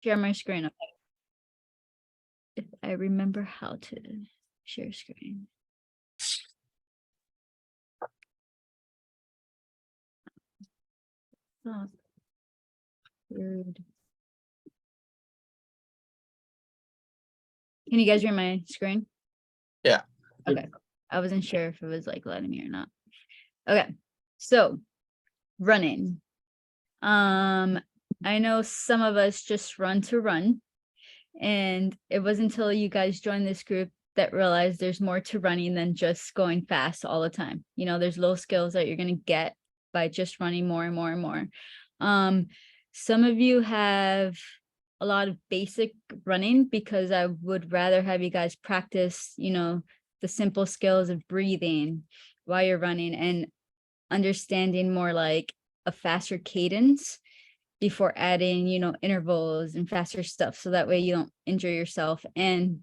share my screen. Okay. If I remember how to share screen. Oh, weird. Can you guys read my screen? Yeah. Okay. I wasn't sure if it was like letting me or not. Okay. So running. I know some of us just run to run. And it wasn't until you guys joined this group that realized there's more to running than just going fast all the time. You know, there's little skills that you're going to get by just running more and more and more. Some of you have a lot of basic running because I would rather have you guys practice, you know, the simple skills of breathing while you're running and understanding more like a faster cadence before adding, you know, intervals and faster stuff. So that way you don't injure yourself and,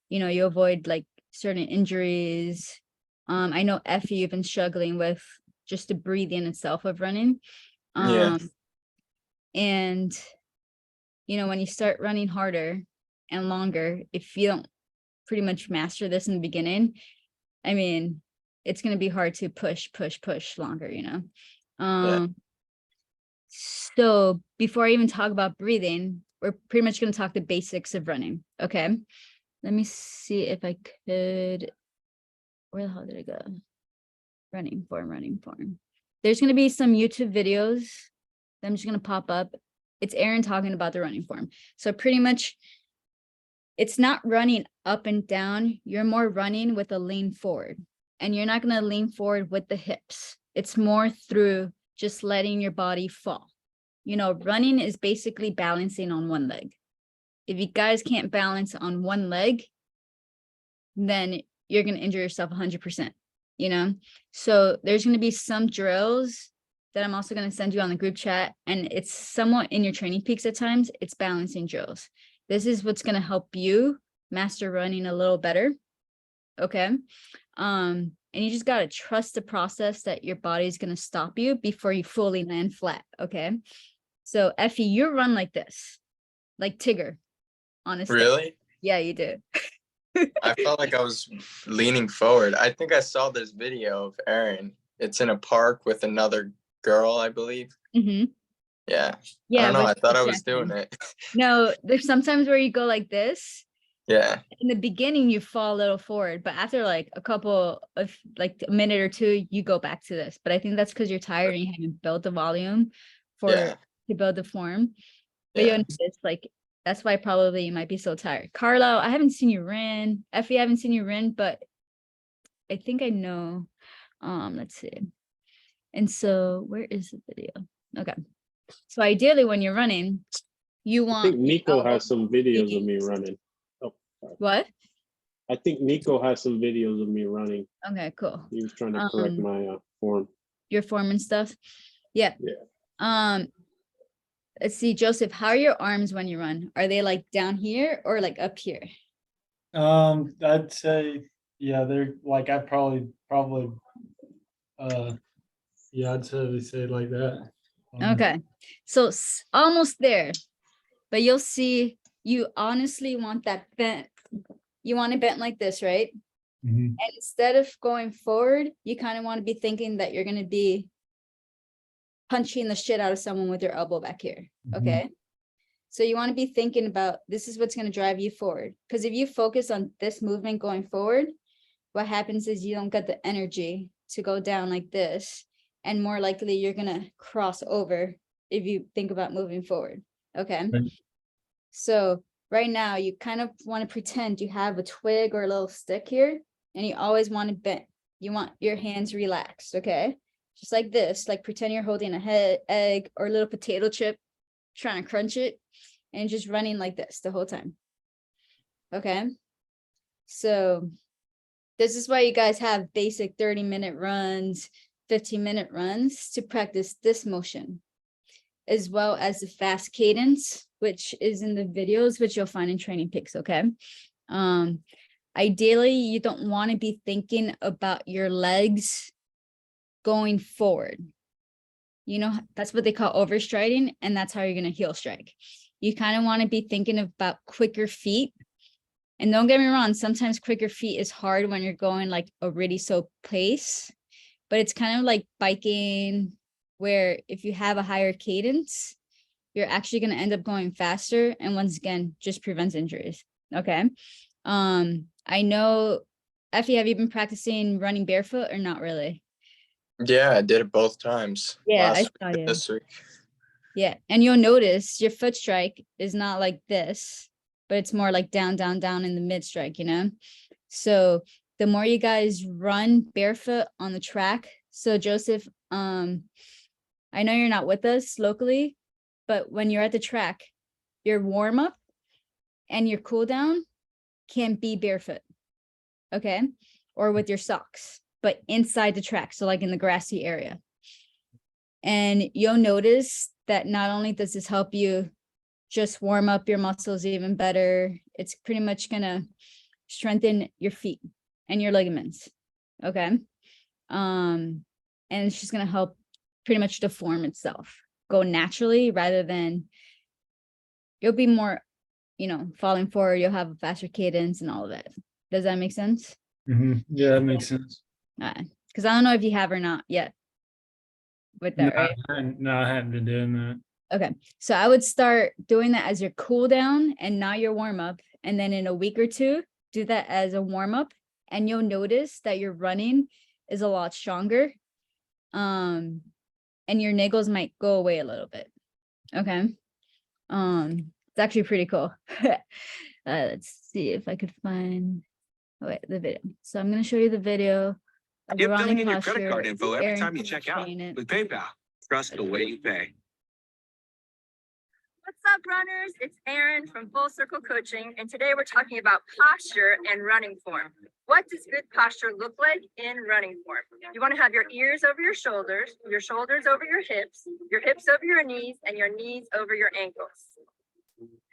you know, you avoid like certain injuries. I know Effie, you've been struggling with just the breathing itself of running. Yeah. And, you know, when you start running harder and longer, if you don't pretty much master this in the beginning, I mean, it's going to be hard to push longer, you know? Yeah. So before I even talk about breathing, we're pretty much going to talk the basics of running. Okay. Let me see if I could, where the hell did it go? Running form. There's going to be some YouTube videos that I'm just going to pop up. It's Aaron talking about the running form. So pretty much it's not running up and down. You're more running with a lean forward, and you're not going to lean forward with the hips. It's more through just letting your body fall. You know, running is basically balancing on one leg. If you guys can't balance on one leg, then you're going to injure yourself 100%, you know? So there's going to be some drills that I'm also going to send you on the group chat, and it's somewhat in your Training Peaks at times. It's balancing drills. This is what's going to help you master running a little better. Okay. And you just got to trust the process that your body is going to stop you before you fully land flat. Okay. So Effie, you run like this, like Tigger, honestly. Really? Yeah, you do. I felt like I was leaning forward. I think I saw this video of Erin. It's in a park with another girl, I believe. Mm-hmm. Yeah. Yeah. I don't know. I thought I was Jackson. doing it. No, there's sometimes where you go like this. Yeah. In the beginning, you fall a little forward, but after like a couple of like a minute or two, you go back to this. But I think that's because you're tired and you haven't built the volume to build the form. But you notice, like, that's why probably you might be so tired. Carlo, I haven't seen you run. Effie, I haven't seen you run, but I think I know. Let's see. And so where is the video? Okay. So ideally when you're running, you want— I think Nico has some videos of me running. Oh, sorry. What? I think Nico has some videos of me running. Okay, cool. He was trying to correct my form. Your form and stuff. Yeah. Yeah. Let's see, Joseph, how are your arms when you run? Are they like down here or like up here? I'd say, yeah, they're like, I'd probably, yeah, I'd say like that. Okay, so almost there, but you'll see you honestly want that bent. You want it bent like this, right? Mhm. And instead of going forward, you kind of want to be thinking that you're going to be punching the shit out of someone with your elbow back here. Okay. So you want to be thinking about, this is what's going to drive you forward. Because if you focus on this movement going forward, what happens is you don't get the energy to go down like this. And more likely you're going to cross over if you think about moving forward. Okay. Right. So right now you kind of want to pretend you have a twig or a little stick here, and you always want to bend. You want your hands relaxed. Okay. Just like this, like pretend you're holding a egg or a little potato chip, trying to crunch it, and just running like this the whole time. Okay. So this is why you guys have basic 30-minute runs, 15-minute runs to practice this motion, as well as the fast cadence, which is in the videos, which you'll find in Training Peaks. Okay. Ideally, you don't want to be thinking about your legs going forward. You know, that's what they call overstriding, and that's how you're going to heel strike. you kind of want to be thinking about quicker feet. And don't get me wrong, sometimes quicker feet is hard when you're going like a really slow pace, but it's kind of like biking where if you have a higher cadence, you're actually going to end up going faster. And once again, just prevents injuries. Okay. I know, Effie, have you been practicing running barefoot or not really? Yeah, I did it both times. Yeah, last I week saw and you. this week. Yeah, and you'll notice your foot strike is not like this, but it's more like down, down, down in the mid strike, you know? So the more you guys run barefoot on the track. So Joseph, I know you're not with us locally, but when you're at the track, your warm up and your cool down can be barefoot, okay? Or with your socks, but inside the track. So like in the grassy area. And you'll notice that not only does this help you just warm up your muscles even better, it's pretty much gonna strengthen your feet and your ligaments. Okay. And it's just gonna help pretty much the form itself go naturally rather than you'll be more, you know, falling forward, you'll have a faster cadence and all of that. Does that make sense? Yeah, that makes sense. Because I don't know if you have or not yet with No, that, right? I haven't been doing that. Okay, so I would start doing that as your cool down and not your warm up. And then in a week or two, do that as a warm up. And you'll notice that your running is a lot stronger. And your niggles might go away a little bit. Okay. It's actually pretty cool. Let's see if I could find the video. So I'm gonna show you the video. of Get running filling in your credit posture. card info every Aaron time you can check out explain it. with PayPal. Trust the way you pay. What's up, runners? It's Erin from Full Circle Coaching, and today we're talking about posture and running form. What does good posture look like in running form? You want to have your ears over your shoulders over your hips over your knees, and your knees over your ankles.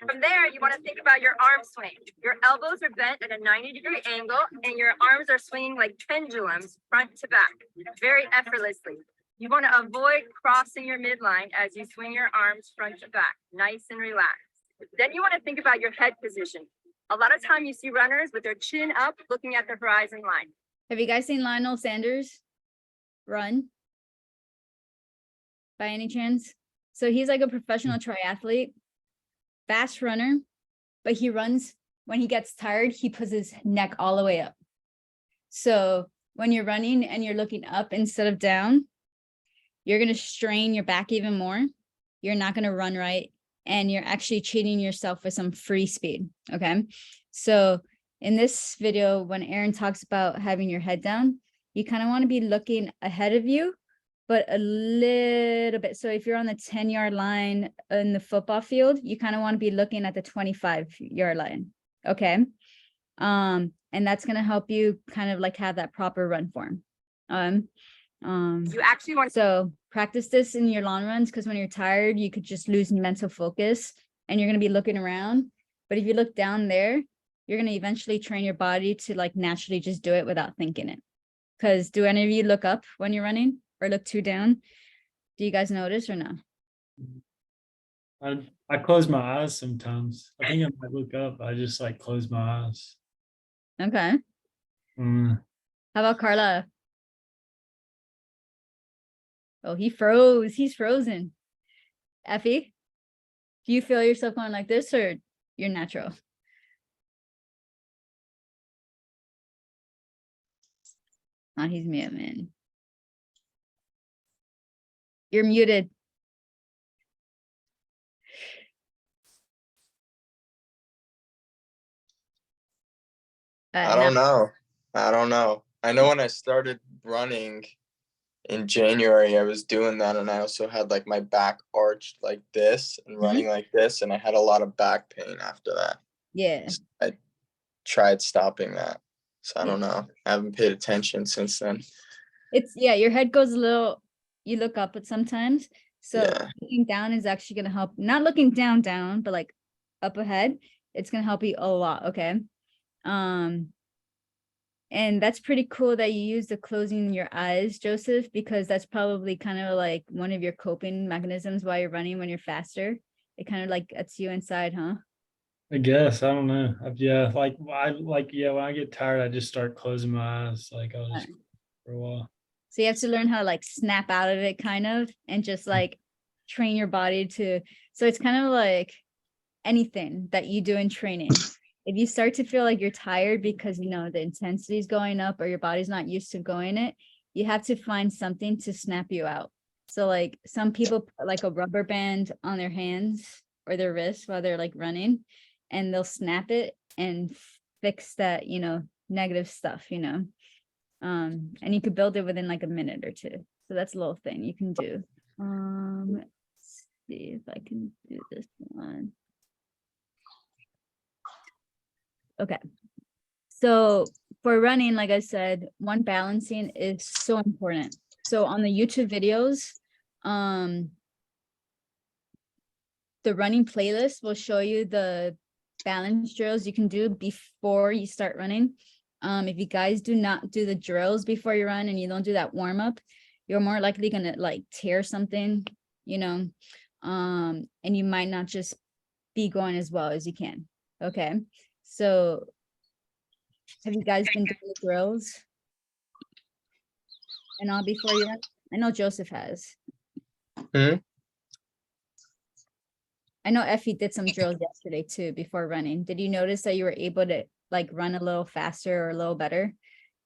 From there, you want to think about your arm swing. Your elbows are bent at a 90-degree angle, and your arms are swinging like pendulums front to back, very effortlessly. You want to avoid crossing your midline as you swing your arms front to back, nice and relaxed. Then you want to think about your head position. A lot of time you see runners with their chin up, looking at the horizon line. Have you guys seen Lionel Sanders run by any chance? So he's like a professional triathlete, fast runner, but he runs when he gets tired, he puts his neck all the way up. So when you're running and you're looking up instead of down, you're going to strain your back even more. You're not going to run right. And you're actually cheating yourself with some free speed. Okay. So in this video, when Aaron talks about having your head down, you kind of want to be looking ahead of you, but a little bit. So if you're on the 10-yard line in the football field, you kind of want to be looking at the 25-yard line. Okay. And that's going to help you kind of like have that proper run form. You actually want to So practice this in your long runs, because when you're tired, you could just lose mental focus and you're going to be looking around. But if you look down there, you're going to eventually train your body to like naturally just do it without thinking it. Because do any of you look up when you're running or look too down? Do you guys notice or no? I close my eyes sometimes. I think I might look up. I just like close my eyes. Okay. Mm. How about Carla? Oh, he froze. He's frozen. Effie, do you feel yourself going like this or you're natural? Oh, he's mute, man. You're muted. I don't know. I know when I started running in January, I was doing that, and I also had like my back arched like this and running like this, and I had a lot of back pain after that. Yeah. So I tried stopping that. So I Yeah. don't know. I haven't paid attention since then. It's your head goes a little, you look up at sometimes. So Yeah. looking down is actually going to help, not looking down, but like up ahead. It's going to help you a lot. Okay. And that's pretty cool that you use the closing your eyes, Joseph, because that's probably kind of like one of your coping mechanisms while you're running when you're faster. It kind of like gets you inside, huh? I guess, I don't know. Yeah, yeah, when I get tired, I just start closing my eyes, like I'll just for a while. So you have to learn how to like snap out of it kind of and just like train your body to, so it's kind of like anything that you do in training. If you start to feel like you're tired because you know the intensity is going up or your body's not used to going it, you have to find something to snap you out. So like some people put like a rubber band on their hands or their wrists while they're like running, and they'll snap it and fix that, you know, negative stuff, you know. And you could build it within like a minute or two. So that's a little thing you can do. Let's see if I can do this one. Okay. So for running, like I said, one, balancing is so important. So on the YouTube videos, the running playlist will show you the balance drills you can do before you start running. If you guys do not do the drills before you run and you don't do that warm up, you're more likely gonna like tear something, you know, and you might not just be going as well as you can. Okay. So have you guys been doing the drills and all before you run? I know Joseph has. I know Effie did some drills yesterday too before running. Did you notice that you were able to like run a little faster or a little better,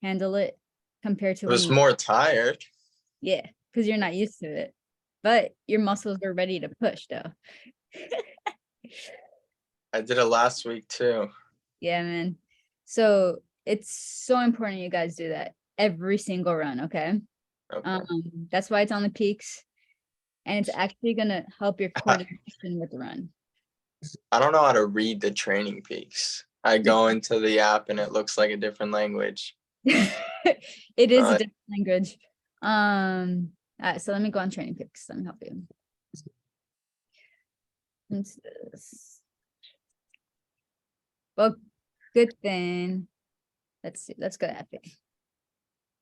handle it compared to I when was you, more tired. yeah, because you're not used to it, but your muscles are ready to push though. I did it last week too. Yeah, man. So it's so important you guys do that every single run, okay? Okay. That's why it's on the peaks, and it's actually gonna help your coordination with the run. I don't know how to read the training peaks. I go into the app and it looks like a different language. It is a Uh, different language. So let me go on training peaks. Let me help you. What's this? Well, good thing. Let's see. Let's go to Effie.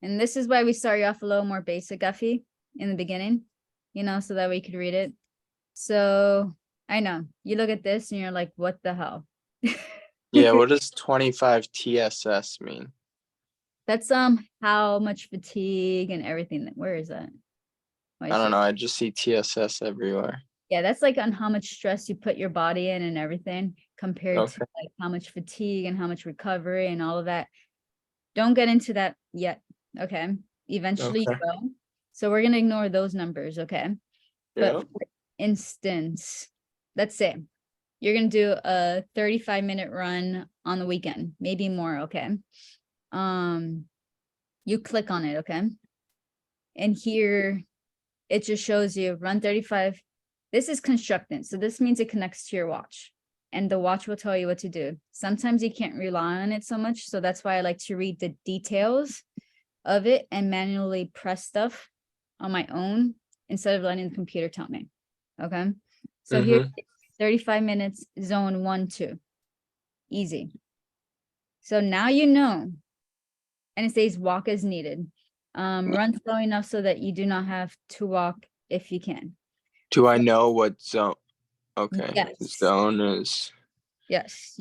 And this is why we start you off a little more basic, Effie, in the beginning, you know, so that we could read it. So I know you look at this and you're like, what the hell? yeah, what does 25 TSS mean? That's how much fatigue and everything. Where is that? I don't know. I just see TSS everywhere. Yeah, that's like on how much stress you put your body in and everything compared to Okay. like how much fatigue and how much recovery and all of that. Don't get into that yet. Okay. Eventually you Okay. will. So we're gonna ignore those numbers, okay? Yeah. But for instance, let's say you're gonna do a 35-minute run on the weekend, maybe more, okay? You click on it, okay? And here it just shows you run 35. This is constructed, so this means it connects to your watch, and the watch will tell you what to do. Sometimes you can't rely on it so much, so that's why I like to read the details of it and manually press stuff on my own instead of letting the computer tell me. Okay, so here 35 minutes, zone 1, 2, easy. So now you know, and it says walk as needed. Run slow enough so that you do not have to walk if you can. Do I know what zone? Okay. Yes. Zone is. Yes,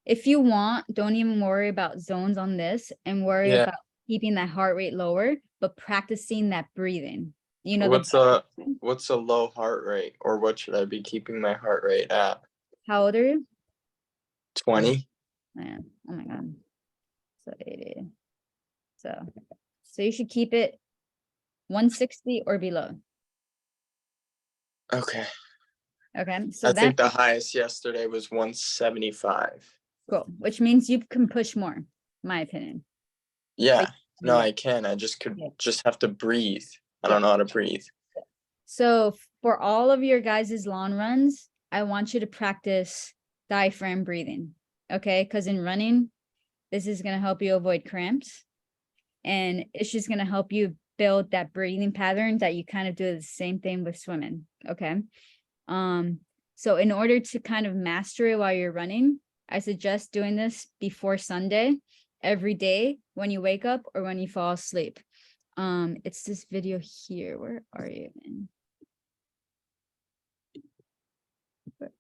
if you want, don't even worry about zones on this and worry Yeah. about keeping that heart rate lower, but practicing that breathing. You know, What's a low heart rate, or what should I be keeping my heart rate at? how old are you? 20. Man, oh my God. So 80. So you should keep it 160 or below. Okay. Okay, so I think the highest yesterday was 175. cool, which means you can push more, my opinion. Yeah. Like, No, yeah. I can. I just Yeah. have to breathe. I don't know how to breathe. So for all of your guys' long runs, I want you to practice diaphragm breathing, okay? Because in running, this is going to help you avoid cramps, and it's just going to help you build that breathing pattern that you kind of do the same thing with swimming, okay? So in order to kind of master it while you're running, I suggest doing this before Sunday, every day when you wake up or when you fall asleep. It's this video here. Where are you, man?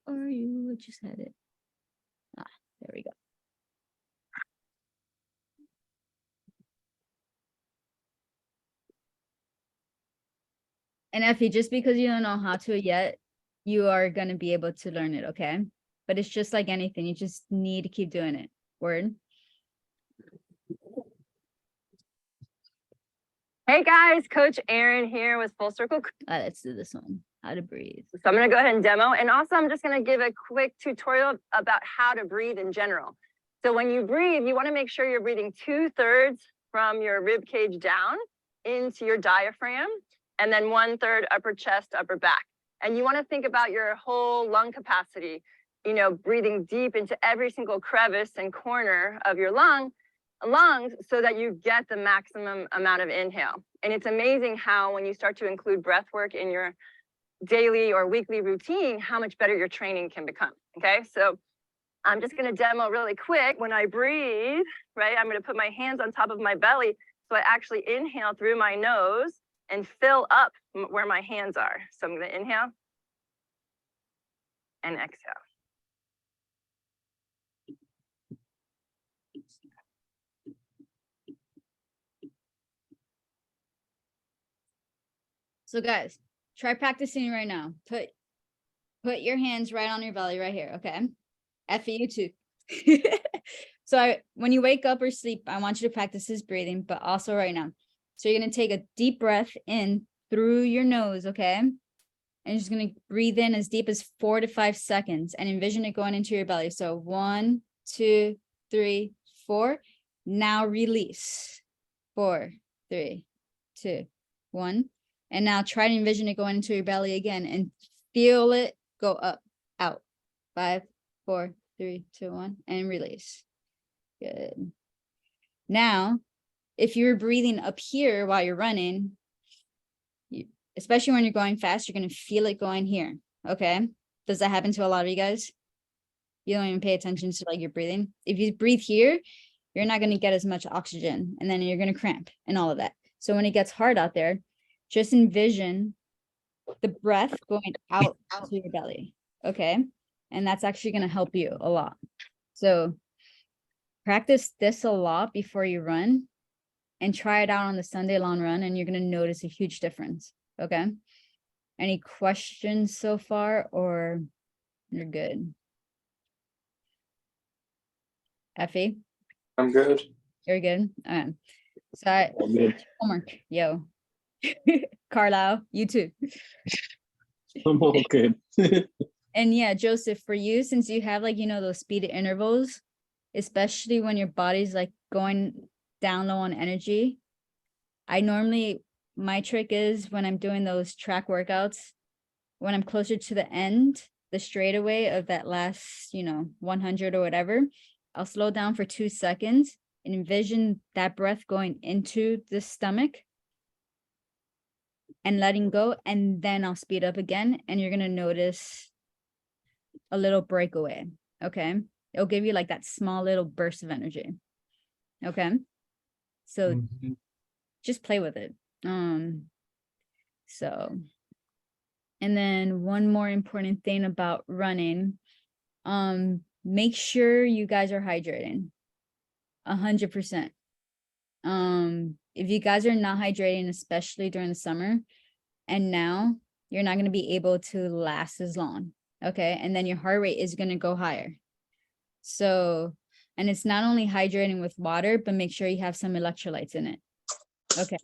Where are you? I just had it. Ah, there we go. And Effie, just because you don't know how to yet, you are going to be able to learn it, okay? But it's just like anything. You just need to keep doing it. Word? Hey guys, Coach Erin here with Full Circle. Let's do this one. How to breathe. So I'm gonna go ahead and demo. And also I'm just gonna give a quick tutorial about how to breathe in general. So when you breathe, you wanna make sure you're breathing 2/3 from your rib cage down into your diaphragm, and then 1/3 upper chest, upper back. And you wanna think about your whole lung capacity, you know, breathing deep into every single crevice and corner of your lungs so that you get the maximum amount of inhale. And it's amazing how when you start to include breath work in your daily or weekly routine, how much better your training can become. Okay, so I'm just going to demo really quick. When I breathe, right, I'm going to put my hands on top of my belly. So I actually inhale through my nose and fill up where my hands are. So I'm going to inhale and exhale. So guys, try practicing right now. Put your hands right on your belly right here, okay? Effie, you too. So when you wake up or sleep, I want you to practice this breathing, but also right now. So you're going to take a deep breath in through your nose, okay? And you're just going to breathe in as deep as 4 to 5 seconds and envision it going into your belly. So 1, 2, 3, 4. Now release. 4, 3, 2, 1. And now try to envision it going into your belly again and feel it go up, out. 5, 4, 3, 2, 1, and release. Good. Now, if you're breathing up here while you're running, especially when you're going fast, you're going to feel it going here. Okay. Does that happen to a lot of you guys? You don't even pay attention to like your breathing. If you breathe here, you're not going to get as much oxygen and then you're going to cramp and all of that. So when it gets hard out there, just envision the breath going out to your belly. Okay. And that's actually going to help you a lot. So practice this a lot before you run and try it out on the Sunday long run. And you're going to notice a huge difference. Okay. Any questions so far, or you're good? Effie? I'm good. You're good. All right. So All good. homework, yo. Carlisle, you too. I'm all good. And yeah, Joseph, for you, since you have like, you know, those speed intervals, especially when your body's like going down low on energy, my trick is when I'm doing those track workouts, when I'm closer to the end, the straightaway of that last, 100 or whatever, I'll slow down for 2 seconds and envision that breath going into the stomach and letting go. And then I'll speed up again. And you're going to notice a little breakaway. Okay. It'll give you like that small little burst of energy. Okay. So just play with it. And then one more important thing about running, make sure you guys are hydrating 100%. If you guys are not hydrating, especially during the summer and now, you're not going to be able to last as long. Okay. And then your heart rate is going to go higher. So, and it's not only hydrating with water, but make sure you have some electrolytes in it. Okay.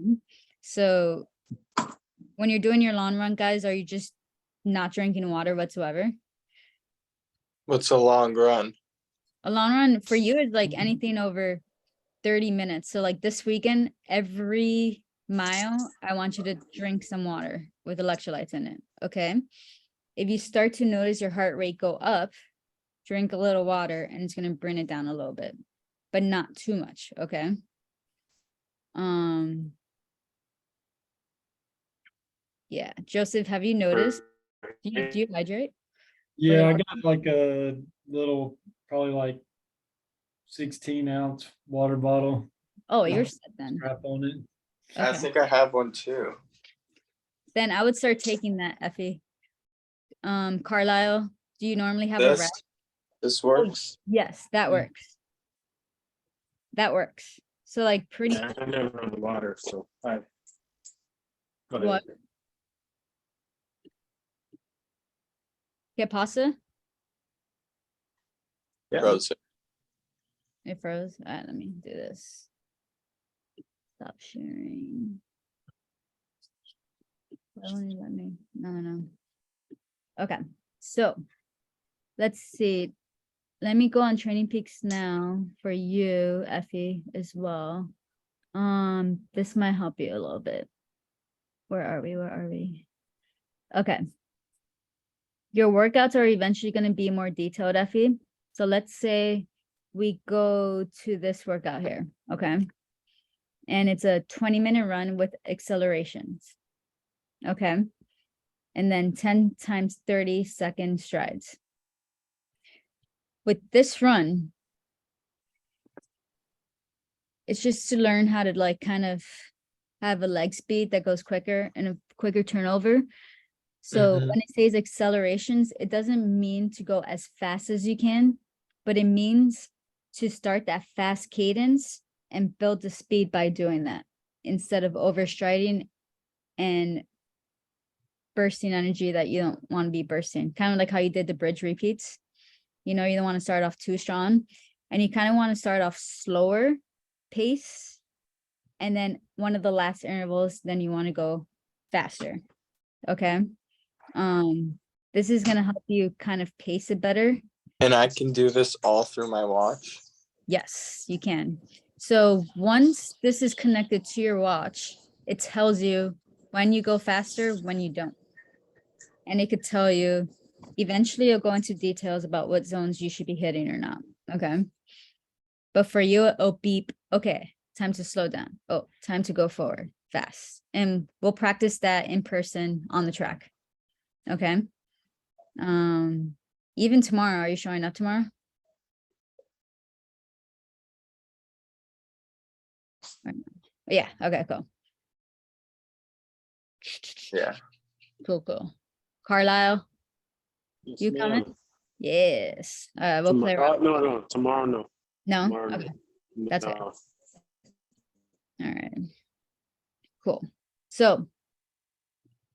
So when you're doing your long run, guys, are you just not drinking water whatsoever? What's a long run? A long run for you is like anything over 30 minutes. So like this weekend, every mile, I want you to drink some water with electrolytes in it. Okay. If you start to notice your heart rate go up, drink a little water and it's going to bring it down a little bit, but not too much. Okay. Yeah. Joseph, have you noticed? Do you hydrate? Yeah, I got like a little, probably like 16-ounce water bottle. Oh, you're set then. Strap on it. I Okay. think I have one too. Then I would start taking that, Effie. Carlisle, Do you normally have a rack? This works. Yes, that Mm. works. That works. So like pretty, Yeah, I never run the water, so I. Go What? ahead. get pasta? Yeah. Frozen. It froze. All right, let me do this. Stop sharing. Why won't it let me? No. Okay, so let's see. Let me go on Training Peaks now for you, Effie, as well. This might help you a little bit. Where are we? Okay. Your workouts are eventually going to be more detailed, Effie. So let's say we go to this workout here, okay? And it's a 20-minute run with accelerations, okay? And then 10 times 30-second strides. With this run, it's just to learn how to like kind of have a leg speed that goes quicker and a quicker turnover. So Mhm. when it says accelerations, it doesn't mean to go as fast as you can, but it means to start that fast cadence and build the speed by doing that instead of overstriding and bursting energy that you don't want to be bursting. Kind of like how you did the bridge repeats. You know, you don't want to start off too strong and you kind of want to start off slower pace. And then one of the last intervals, then you want to go faster. Okay. This is going to help you kind of pace it better. And I can do this all through my watch. Yes, you can. So once this is connected to your watch, it tells you when you go faster, when you don't. And it could tell you, eventually you'll go into details about what zones you should be hitting or not. Okay. But for you, it'll beep, okay, time to slow down. Oh, time to go forward fast. And we'll practice that in person on the track. Okay. Even tomorrow, are you showing up tomorrow? Yeah, okay, cool. Yeah. Cool. Carlisle, Yes, you ma'am. coming? Yes. We'll play around. No, tomorrow, no. No? Tomorrow, Okay, no. that's okay. No. all right. Cool. So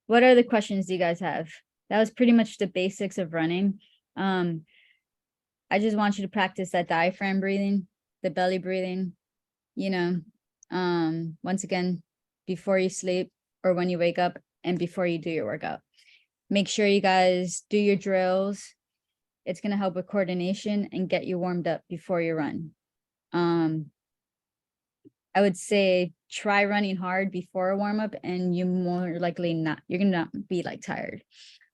what other questions do you guys have? That was pretty much the basics of running. I just want you to practice that diaphragm breathing, the belly breathing, you know, once again, before you sleep or when you wake up and before you do your workout. Make sure you guys do your drills. It's going to help with coordination and get you warmed up before you run. I would say try running hard before a warm up and you more likely you're going to not be like tired.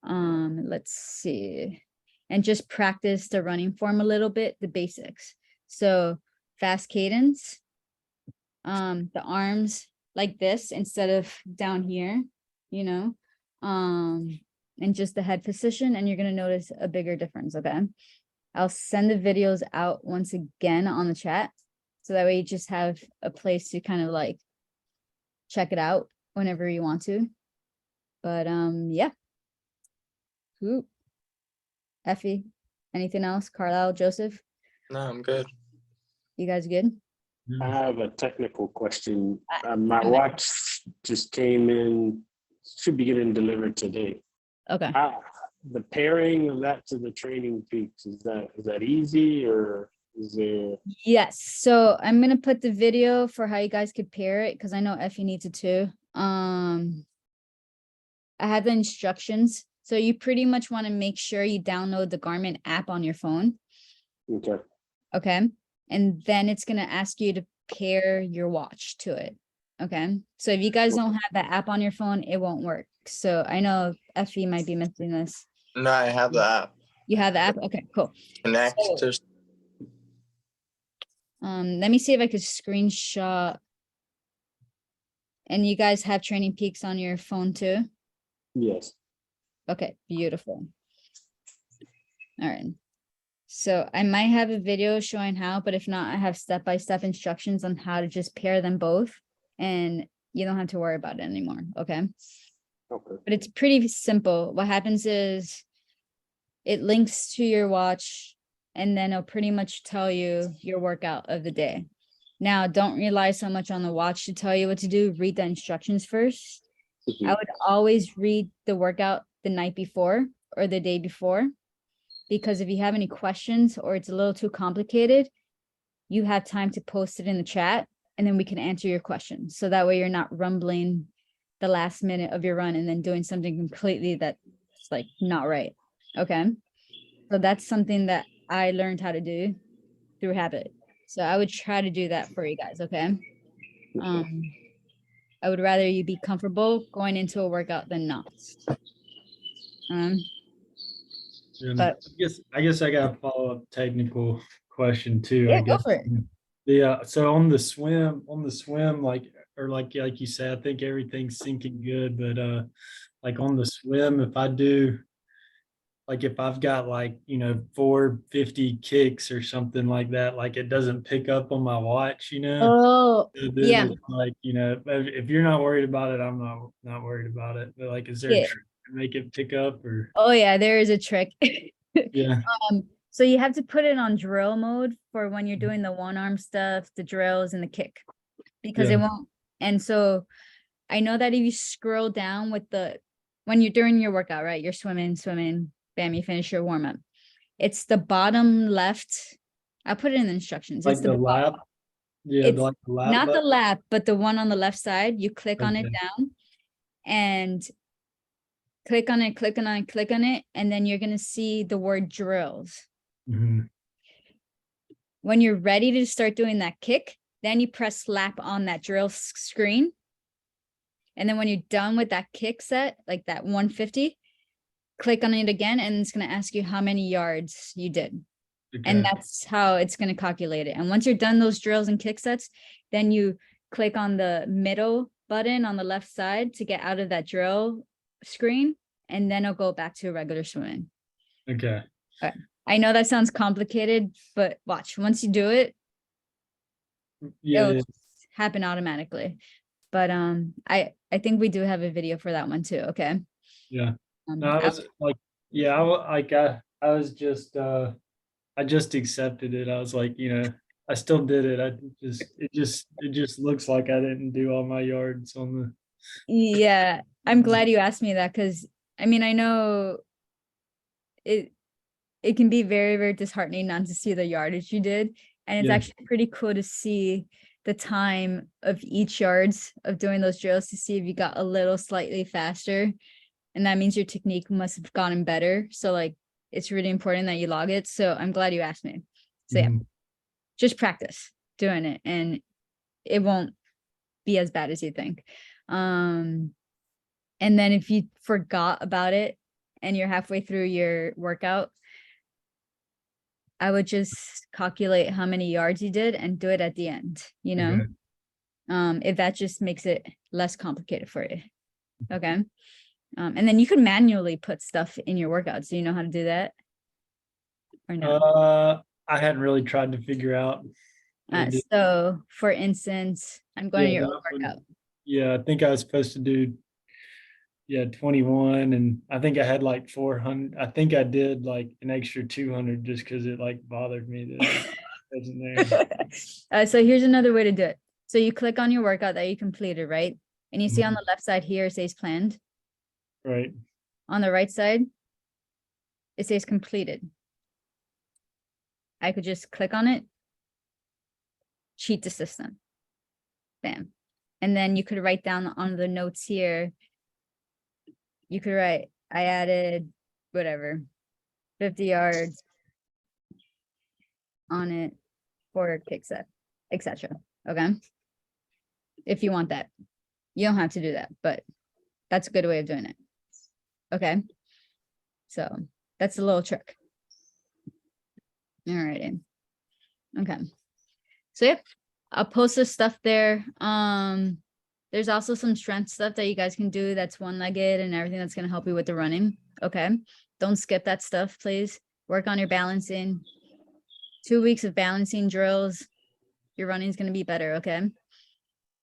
Let's see. And just practice the running form a little bit, the basics. So fast cadence, the arms like this instead of down here, you know, and just the head position, and you're going to notice a bigger difference. Okay. I'll send the videos out once again on the chat. So that way you just have a place to kind of like check it out whenever you want to. But yeah. Cool. Effie, anything else? Carlisle, Joseph, No, I'm good. you guys good? I have a technical question. Uh, My okay. watch just came in, should be getting delivered today. Okay. The pairing of that to the Training Peaks, is that easy, or is there? Yes. So I'm gonna put the video for how you guys could pair it because I know Effie needs it too. I have the instructions. So you pretty much want to make sure you download the Garmin app on your phone. Okay. Okay. And then it's gonna ask you to pair your watch to it. Okay. So if you guys don't have that app on your phone, it won't work. So I know Effie might be missing this. No, I have the app. You have the app? Okay, cool. Connect to Let me see if I could screenshot. And you guys have Training Peaks on your phone too? Yes. Okay, beautiful. All right. So I might have a video showing how, but if not, I have step-by-step instructions on how to just pair them both and you don't have to worry about it anymore. Okay. Okay. But it's pretty simple. What happens is it links to your watch, and then it'll pretty much tell you your workout of the day. Now, don't rely so much on the watch to tell you what to do. Read the instructions first. I would always read the workout the night before or the day before, because if you have any questions or it's a little too complicated, you have time to post it in the chat, and then we can answer your questions. So that way you're not rumbling the last minute of your run and then doing something completely that's like not right. Okay. So that's something that I learned how to do through habit. So I would try to do that for you guys. Okay. I would rather you be comfortable going into a workout than not. And But- I guess I got a follow-up technical question too, Yeah, I go guess. for it. Yeah, so on the swim, like, or like you said, I think everything's sinking good, but like on the swim, if I do, like if I've got like, 450 kicks or something like that, like it doesn't pick up on my watch, Oh, So then yeah. it's like, if you're not worried about it, I'm not worried about it. But like, is there a Yeah. trick to make it pick up or? Oh yeah, there is a trick. Yeah. So you have to put it on drill mode for when you're Mhm. doing the one arm stuff, the drills and the kick, because Yeah. it won't. And so I know that if you scroll down when you're doing your workout, right? You're swimming, bam, you finish your warm up. It's the bottom left. I put it in the instructions. Like It's the the lap. Yeah, it's like the lap. not the button? lap, but the one on the left side. You click on it Okay. down and click on it, and then you're gonna see the word drills. Mhm. When you're ready to start doing that kick, then you press lap on that drill screen. And then when you're done with that kick set, like that 150, click on it again, and it's going to ask you how many yards you did. And Okay. that's how it's going to calculate it. And once you're done those drills and kick sets, then you click on the middle button on the left side to get out of that drill screen, and then it'll go back to regular swimming. Okay. I know that sounds complicated, but watch, once you do it, Yeah. it'll Yeah. just happen automatically. But I think we do have a video for that one too. Okay. Yeah. No, I I- was like, yeah, I was just, I just accepted it. I was like, I still did it. It just looks like I didn't do all my yards on the. yeah, I'm glad you asked me that, because I mean, I know it can be very, very disheartening not to see the yardage you did. And it's Yeah. actually pretty cool to see the time of each yards of doing those drills to see if you got a little slightly faster. And that means your technique must have gotten better. So like, it's really important that you log it. So I'm glad you asked me. So yeah, Mhm. just practice doing it and it won't be as bad as you think. And then if you forgot about it and you're halfway through your workout, I would just calculate how many yards you did and do it at the end, Okay. if that just makes it less complicated for you. Okay. And then you can manually put stuff in your workouts. Do you know how to do that? Or no? I hadn't really tried to figure out. how to do- So for instance, I'm going to Yeah, your that own one- workout. Yeah, I think I was supposed to do, 21, and I think I had like 400. I think I did like an extra 200 just because it like bothered me that it wasn't there. So here's another way to do it. So you click on your workout that you completed, right? And you see on Mhm. the left side here, it says planned. Right. On the right side, it says completed. I could just click on it, cheat the system. Bam. And then you could write down on the notes here. You could write, I added whatever, 50 yards on it for a kick set, etc. Okay. If you want that, you don't have to do that, but that's a good way of doing it. Okay. So that's a little trick. All righty. Okay. So yep, I'll post this stuff there. There's also some strength stuff that you guys can do that's one-legged and everything that's going to help you with the running. Okay. Don't skip that stuff, please. Work on your balancing. 2 weeks of balancing drills. Your running is going to be better. Okay.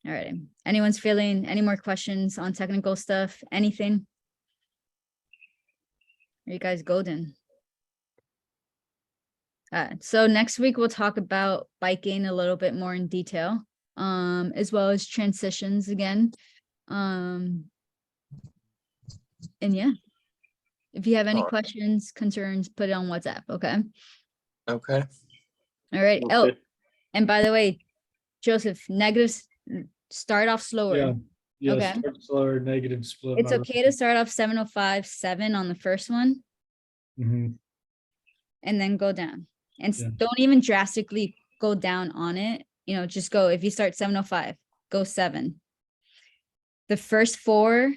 All right. Anyone's feeling any more questions on technical stuff? Anything? Are you guys golden? So next week we'll talk about biking a little bit more in detail, as well as transitions again. And yeah, if you have any Alright. questions, concerns, put it on WhatsApp. Okay. Okay. All right. Oh, Okay. and by the way, Joseph, negatives start off slower. Yeah. Yeah, Okay. start slower, negative split. It's okay to start off 7:05.7 on the first one Hmm. and then go down. And Yeah. don't even drastically go down on it. Just go, if you start 7:05, go 7. The first 4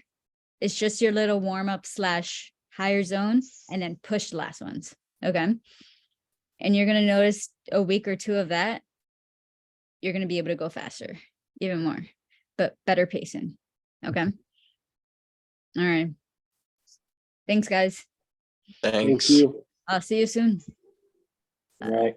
is just your little warm up / higher zone, and then push the last ones. Okay. And you're going to notice a week or 2 of that, you're going to be able to go faster, even more, but better pacing. Okay. All right. Thanks, guys. Thank Thanks. you. I'll see you soon. All right.